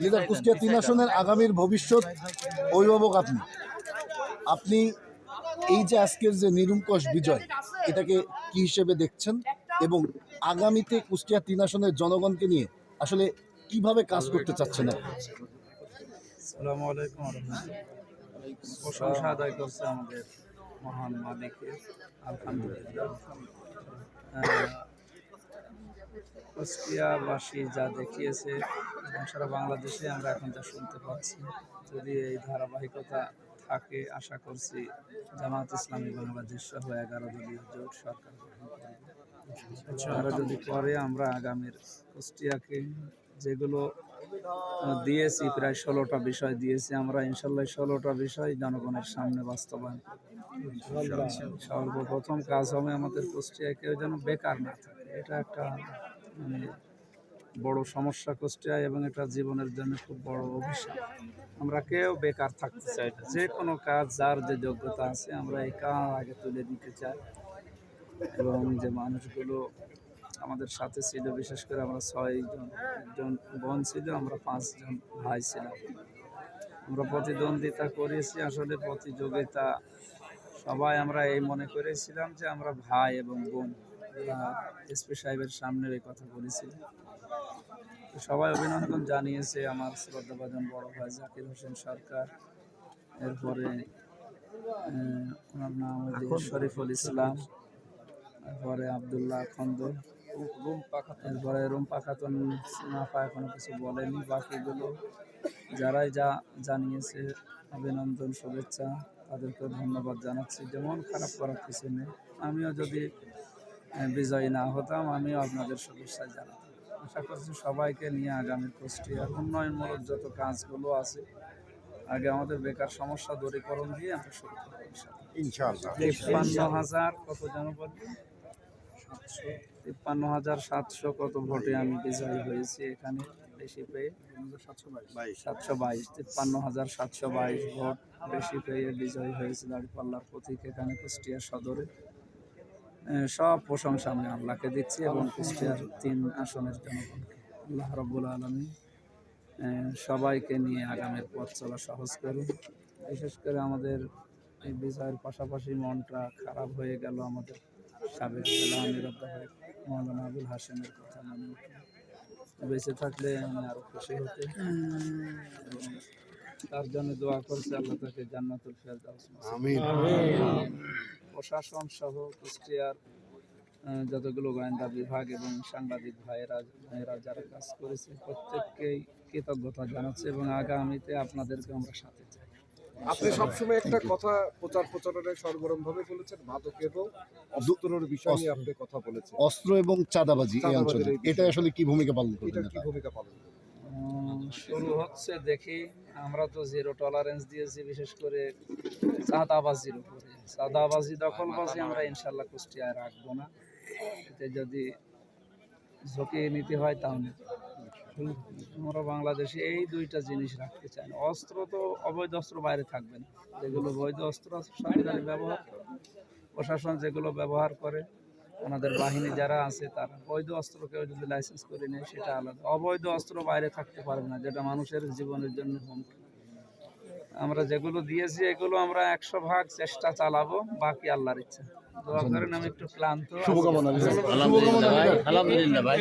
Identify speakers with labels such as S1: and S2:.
S1: Leader Kushtia 3 আসনের আগামীর ভবিষ্যৎ অভিভাবক আপনি আপনি এই যে আজকের যে নিরঙ্কুশ বিজয় এটাকে কি হিসেবে দেখছেন এবং আগামীতে কুষ্টিয়া 3 আসনের জনগণকে নিয়ে আসলে কিভাবে কাজ করতে চাচ্ছেন?
S2: আসসালামু আলাইকুম ওয়া রাহমাতুল্লাহ। প্রশংসা আদায় করছে আমাদের মহান মালিকের, আলহামদুলিল্লাহ। কুষ্টিয়াবাসী যা দেখিয়েছে এবং সারা বাংলাদেশে আমরা এখন যা শুনতে পাচ্ছি, যদি এই ধারাবাহিকতা থাকে আশা করছি জামায়াত ইসলামী বাংলাদেশ সহ 11 দলীয় জোট সরকার গঠন করবে। তারা যদি করে আমরা আগামীর কুষ্টিয়াকে যেগুলো দিয়েছি, প্রায় 16টা বিষয় দিয়েছি, আমরা ইনশাল্লাহ 16টা বিষয় জনগণের সামনে বাস্তবায়ন করব। সর্বপ্রথম কাজ হবে আমাদের কুষ্টিয়ায় কেউ যেন বেকার না থাকে। এটা একটা মানে বড় সমস্যা কুষ্টিয়ায় এবং এটা জীবনের জন্য খুব বড় অভিশাপ। আমরা কেউ বেকার থাকতে চাই না। যে কোনো কাজ যার যে যোগ্যতা আছে আমরা এই কাজ আগে তুলে দিতে চাই। এবং যে মানুষগুলো আমাদের সাথে ছিল, বিশেষ করে আমরা 6 জন, একজন বোন ছিল, আমরা 5 জন ভাই ছিলাম। আমরা প্রতিদ্বন্দ্বিতা করেছি, আসলে প্রতিযোগিতা সবাই আমরা এই মনে করেছিলাম যে আমরা ভাই এবং বোন। এসপি সাহেবের সামনে এই কথা বলেছিলাম। সবাই অভিনন্দন জানিয়েছে আমার শ্রদ্ধাভাজন বড় ভাই জাকির হোসেন সরকার, এরপরে ওনার নাম শরীফুল ইসলাম, এরপরে আবদুল্লাহ খন্দ, এরপরে রুম্পা খাতুন সিনাফা এখনো কিছু বলেনি। বাকিগুলো যারাই যা জানিয়েছে অভিনন্দন, শুভেচ্ছা, তাদেরকেও ধন্যবাদ জানাচ্ছি। যেমন খারাপ করার কিছু নেই। আমিও যদি বিজয়ী না হতাম আমিও আপনাদের শুভেচ্ছা জানাতাম। আশা করছি সবাইকে নিয়ে আগামী কুষ্টিয়ার উন্নয়নমূলক যত কাজগুলো আছে, আগে আমাদের বেকার সমস্যা দূরীকরণ দিয়ে আমরা শুরু করব ইনশাআল্লাহ। 53,000 কত জনপদ, 53,700 কত ভোটে আমি বিজয়ী হয়েছি এখানে, বেশি পেয়ে 722, 53,722 ভোট বেশি পেয়ে বিজয়ী হয়েছে দাঁড়িপাল্লার প্রতীক এখানে কুষ্টিয়া সদরে। সব প্রশংসা আমি আল্লাহকে দিচ্ছি এবং কুষ্টিয়ার 3 আসনের জনগণকে। আল্লাহ রাব্বুল আলামিন সবাইকে নিয়ে আগামীর পথ চলা সহজ করুন। বিশেষ করে আমাদের এই বিজয়ের পাশাপাশি মনটা খারাপ হয়ে গেল আমাদের সাবেক জেলা আমির অধ্যাপক মৌলানা আবুল হাশেমের কথা মনে উঠল। বেঁচে থাকলে আমি আরো খুশি হতে এবং তার জন্য দোয়া করছি আল্লাহ তাকে জান্নাতুল ফেরদাউস নসিব করুন। প্রশাসন সহ কুষ্টিয়ার যতগুলো গোয়েন্দা বিভাগ এবং সাংবাদিক ভাইয়েরা যারা কাজ করেছে প্রত্যেককেই কৃতজ্ঞতা জানাচ্ছে এবং আগামীতে আপনাদেরকে আমরা সাথে চাই।
S3: আপনি সবসময় একটা কথা প্রচারণায় সরগরমভাবে বলেছেন, মাদক এবং অস্ত্রের বিষয় নিয়ে আপনি কথা বলেছেন,
S1: অস্ত্র এবং চাঁদাবাজি এই অঞ্চলে এটা আসলে কি ভূমিকা পালন করবে?
S3: এটা কি ভূমিকা পালন করবে?
S2: শুরু হচ্ছে, দেখি। আমরা তো 0 টলারেন্স দিয়েছি, বিশেষ করে চাঁদাবাজির উপরে। চাঁদাবাজি, দখলবাজি আমরা ইনশাল্লাহ কুষ্টিয়ায় রাখবো না। এতে যদি ঝুঁকি নিতে হয় তাহলে আমরা বাংলাদেশে এই 2টা জিনিস রাখতে চাই না। অস্ত্র তো অবৈধ অস্ত্র বাইরে থাকবে না, যেগুলো বৈধ অস্ত্র আছে সরকারি ব্যবহার, প্রশাসন যেগুলো ব্যবহার করে, আমাদের বাহিনী যারা আছে তারা বৈধ অস্ত্র কেউ যদি লাইসেন্স করে নেয় সেটা আলাদা। অবৈধ অস্ত্র বাইরে থাকতে পারবে না, যেটা মানুষের জীবনের জন্য হুমকি। আমরা যেগুলো দিয়েছি এগুলো আমরা 100 ভাগ চেষ্টা চালাবো, বাকি আল্লাহর ইচ্ছা। দোয়া করেন, আমি একটু ক্লান্ত।
S1: শুভকামনা।
S4: আলহামদুলিল্লাহ ভাই।